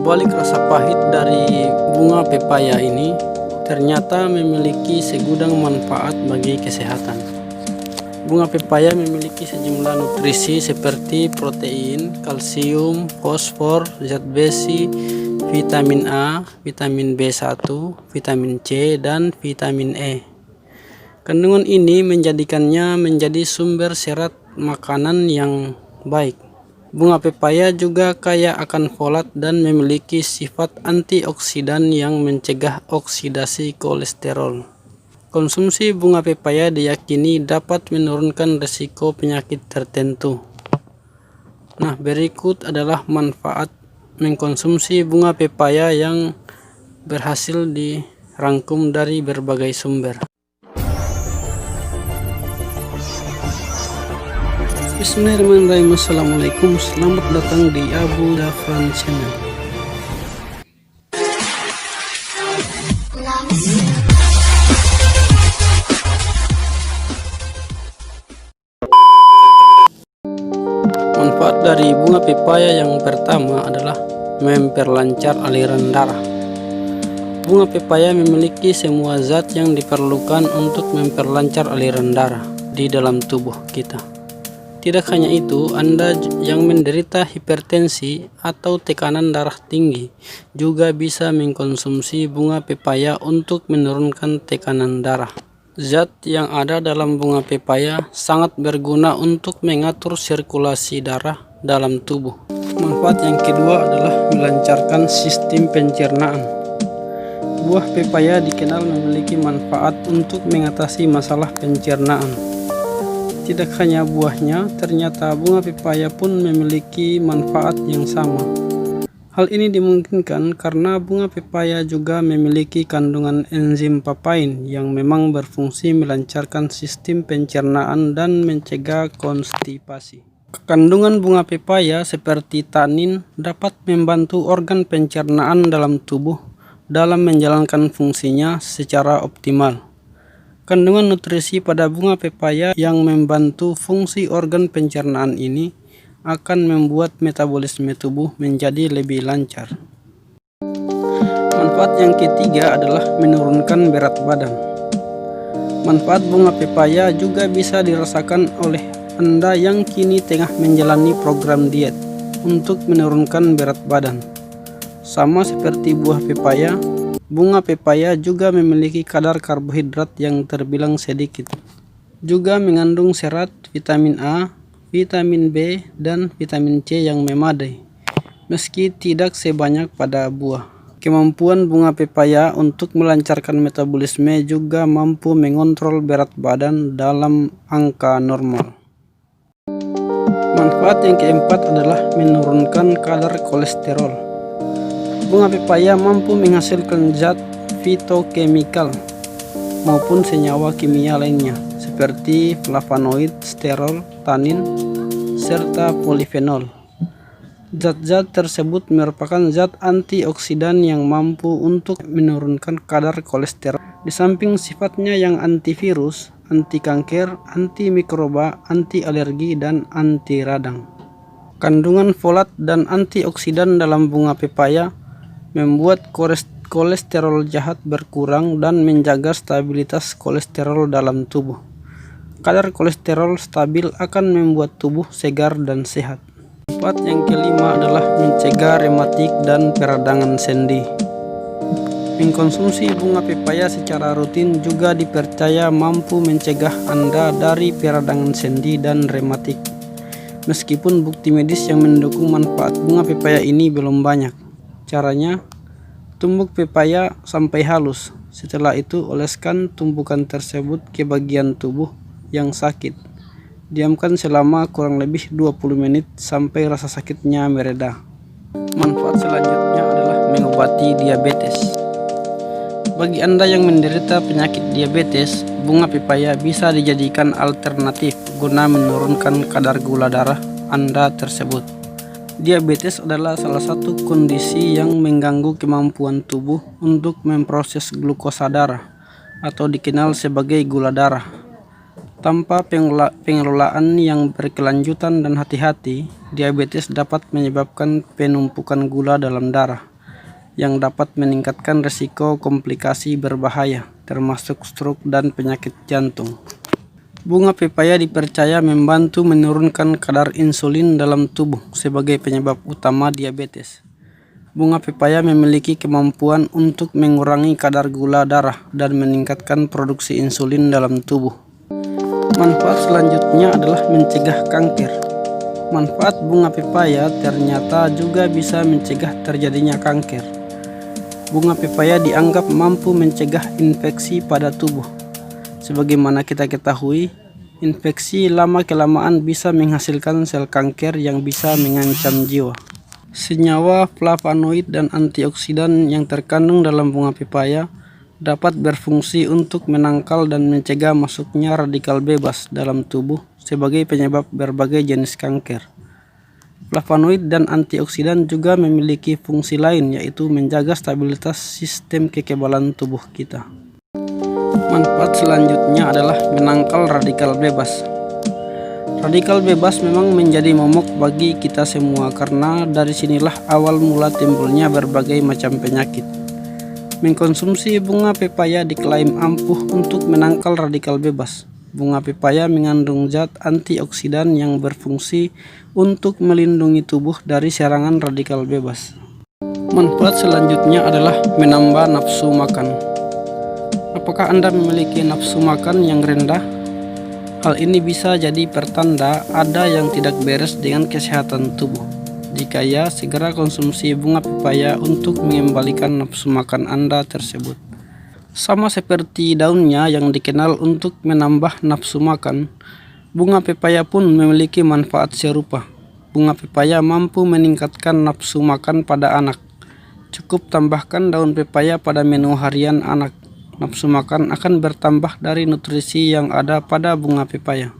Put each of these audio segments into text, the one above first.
balik rasa pahit dari bunga pepaya ini, ternyata memiliki segudang manfaat bagi kesehatan. Bunga pepaya memiliki sejumlah nutrisi seperti protein, kalsium, fosfor, zat besi, vitamin A, vitamin B1, vitamin C, dan vitamin E. Kandungan ini menjadikannya menjadi sumber serat makanan yang baik. Bunga pepaya juga kaya akan folat dan memiliki sifat antioksidan yang mencegah oksidasi kolesterol. Konsumsi bunga pepaya diyakini dapat menurunkan risiko penyakit tertentu. Nah, berikut adalah manfaat mengkonsumsi bunga pepaya yang berhasil dirangkum dari berbagai sumber. Bismillahirrahmanirrahim. Assalamualaikum, selamat datang di Abu Dafran Channel. Manfaat dari bunga pepaya yang pertama adalah memperlancar aliran darah. Bunga pepaya memiliki semua zat yang diperlukan untuk memperlancar aliran darah di dalam tubuh kita. Tidak hanya itu, Anda yang menderita hipertensi atau tekanan darah tinggi juga bisa mengkonsumsi bunga pepaya untuk menurunkan tekanan darah. Zat yang ada dalam bunga pepaya sangat berguna untuk mengatur sirkulasi darah dalam tubuh. Manfaat yang kedua adalah melancarkan sistem pencernaan. Buah pepaya dikenal memiliki manfaat untuk mengatasi masalah pencernaan. Tidak hanya buahnya, ternyata bunga pepaya pun memiliki manfaat yang sama. Hal ini dimungkinkan karena bunga pepaya juga memiliki kandungan enzim papain yang memang berfungsi melancarkan sistem pencernaan dan mencegah konstipasi. Kandungan bunga pepaya seperti tanin dapat membantu organ pencernaan dalam tubuh dalam menjalankan fungsinya secara optimal. Kandungan nutrisi pada bunga pepaya yang membantu fungsi organ pencernaan ini akan membuat metabolisme tubuh menjadi lebih lancar. Manfaat yang ketiga adalah menurunkan berat badan. Manfaat bunga pepaya juga bisa dirasakan oleh Anda yang kini tengah menjalani program diet untuk menurunkan berat badan. Sama seperti buah pepaya, bunga pepaya juga memiliki kadar karbohidrat yang terbilang sedikit. Juga mengandung serat, vitamin A, vitamin B, dan vitamin C yang memadai, meski tidak sebanyak pada buah. Kemampuan bunga pepaya untuk melancarkan metabolisme juga mampu mengontrol berat badan dalam angka normal. Manfaat yang keempat adalah menurunkan kadar kolesterol. Bunga pepaya mampu menghasilkan zat fitokimikal maupun senyawa kimia lainnya seperti flavonoid, sterol, tanin, serta polifenol. Zat-zat tersebut merupakan zat antioksidan yang mampu untuk menurunkan kadar kolesterol. Di samping sifatnya yang antivirus, anti kanker, anti mikroba, anti alergi, dan anti radang. Kandungan folat dan antioksidan dalam bunga pepaya membuat kolesterol jahat berkurang dan menjaga stabilitas kolesterol dalam tubuh. Kadar kolesterol stabil akan membuat tubuh segar dan sehat. Manfaat yang kelima adalah mencegah rematik dan peradangan sendi. Mengkonsumsi bunga pepaya secara rutin juga dipercaya mampu mencegah Anda dari peradangan sendi dan rematik. Meskipun bukti medis yang mendukung manfaat bunga pepaya ini belum banyak. Caranya, tumbuk pepaya sampai halus. Setelah itu, oleskan tumpukan tersebut ke bagian tubuh yang sakit. Diamkan selama kurang lebih 20 menit sampai rasa sakitnya mereda. Manfaat selanjutnya adalah mengobati diabetes. Bagi Anda yang menderita penyakit diabetes, bunga pepaya bisa dijadikan alternatif guna menurunkan kadar gula darah Anda tersebut. Diabetes adalah salah satu kondisi yang mengganggu kemampuan tubuh untuk memproses glukosa darah atau dikenal sebagai gula darah. Tanpa pengelolaan yang berkelanjutan dan hati-hati, diabetes dapat menyebabkan penumpukan gula dalam darah yang dapat meningkatkan risiko komplikasi berbahaya, termasuk stroke dan penyakit jantung. Bunga pepaya dipercaya membantu menurunkan kadar insulin dalam tubuh sebagai penyebab utama diabetes. Bunga pepaya memiliki kemampuan untuk mengurangi kadar gula darah dan meningkatkan produksi insulin dalam tubuh. Manfaat selanjutnya adalah mencegah kanker. Manfaat bunga pepaya ternyata juga bisa mencegah terjadinya kanker. Bunga pepaya dianggap mampu mencegah infeksi pada tubuh. Sebagaimana kita ketahui, infeksi lama-kelamaan bisa menghasilkan sel kanker yang bisa mengancam jiwa. Senyawa flavonoid dan antioksidan yang terkandung dalam bunga pepaya dapat berfungsi untuk menangkal dan mencegah masuknya radikal bebas dalam tubuh sebagai penyebab berbagai jenis kanker. Flavonoid dan antioksidan juga memiliki fungsi lain, yaitu menjaga stabilitas sistem kekebalan tubuh kita. Manfaat selanjutnya adalah menangkal radikal bebas. Radikal bebas memang menjadi momok bagi kita semua karena dari sinilah awal mula timbulnya berbagai macam penyakit. Mengkonsumsi bunga pepaya diklaim ampuh untuk menangkal radikal bebas. Bunga pepaya mengandung zat antioksidan yang berfungsi untuk melindungi tubuh dari serangan radikal bebas. Manfaat selanjutnya adalah menambah nafsu makan. Apakah Anda memiliki nafsu makan yang rendah? Hal ini bisa jadi pertanda ada yang tidak beres dengan kesehatan tubuh. Jika ya, segera konsumsi bunga pepaya untuk mengembalikan nafsu makan Anda tersebut. Sama seperti daunnya yang dikenal untuk menambah nafsu makan, bunga pepaya pun memiliki manfaat serupa. Bunga pepaya mampu meningkatkan nafsu makan pada anak. Cukup tambahkan daun pepaya pada menu harian anak. Nafsu makan akan bertambah dari nutrisi yang ada pada bunga pepaya.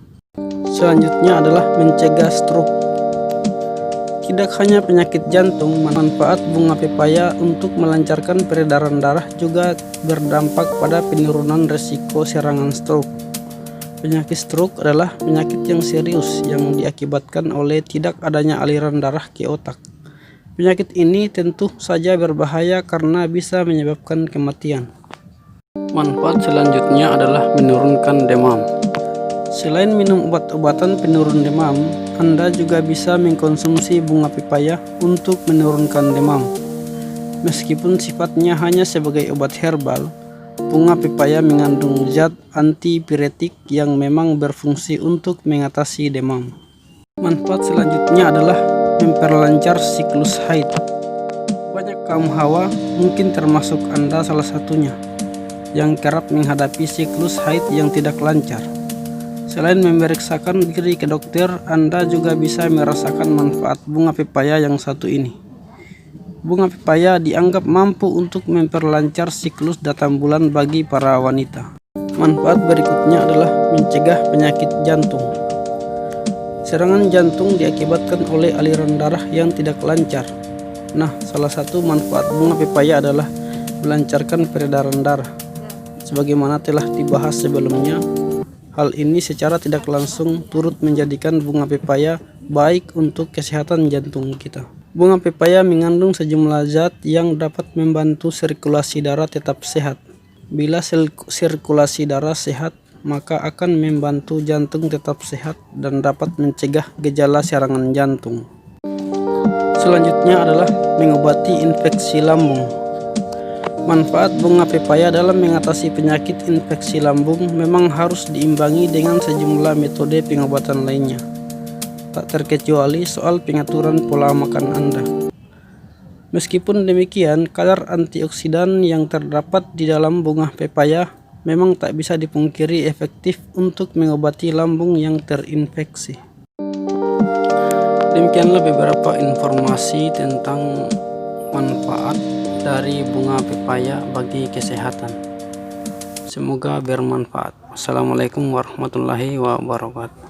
Selanjutnya adalah mencegah stroke. Tidak hanya penyakit jantung, manfaat bunga pepaya untuk melancarkan peredaran darah juga berdampak pada penurunan risiko serangan stroke. Penyakit stroke adalah penyakit yang serius yang diakibatkan oleh tidak adanya aliran darah ke otak. Penyakit ini tentu saja berbahaya karena bisa menyebabkan kematian. Manfaat selanjutnya adalah menurunkan demam. Selain minum obat-obatan penurun demam, Anda juga bisa mengkonsumsi bunga pepaya untuk menurunkan demam. Meskipun sifatnya hanya sebagai obat herbal, bunga pepaya mengandung zat antipiretik yang memang berfungsi untuk mengatasi demam. Manfaat selanjutnya adalah memperlancar siklus haid. Banyak kaum hawa, mungkin termasuk Anda salah satunya, yang kerap menghadapi siklus haid yang tidak lancar. Selain memeriksakan diri ke dokter, Anda juga bisa merasakan manfaat bunga pepaya yang satu ini. Bunga pepaya dianggap mampu untuk memperlancar siklus datang bulan bagi para wanita. Manfaat berikutnya adalah mencegah penyakit jantung. Serangan jantung diakibatkan oleh aliran darah yang tidak lancar. Nah, salah satu manfaat bunga pepaya adalah melancarkan peredaran darah. Sebagaimana telah dibahas sebelumnya, hal ini secara tidak langsung turut menjadikan bunga pepaya baik untuk kesehatan jantung kita. Bunga pepaya mengandung sejumlah zat yang dapat membantu sirkulasi darah tetap sehat. Bila sirkulasi darah sehat, maka akan membantu jantung tetap sehat dan dapat mencegah gejala serangan jantung. Selanjutnya adalah mengobati infeksi lambung. Manfaat bunga pepaya dalam mengatasi penyakit infeksi lambung memang harus diimbangi dengan sejumlah metode pengobatan lainnya. Tak terkecuali soal pengaturan pola makan Anda. Meskipun demikian, kadar antioksidan yang terdapat di dalam bunga pepaya memang tak bisa dipungkiri efektif untuk mengobati lambung yang terinfeksi. Demikianlah beberapa informasi tentang manfaat dari bunga pepaya bagi kesehatan. Semoga bermanfaat. Wassalamualaikum warahmatullahi wabarakatuh.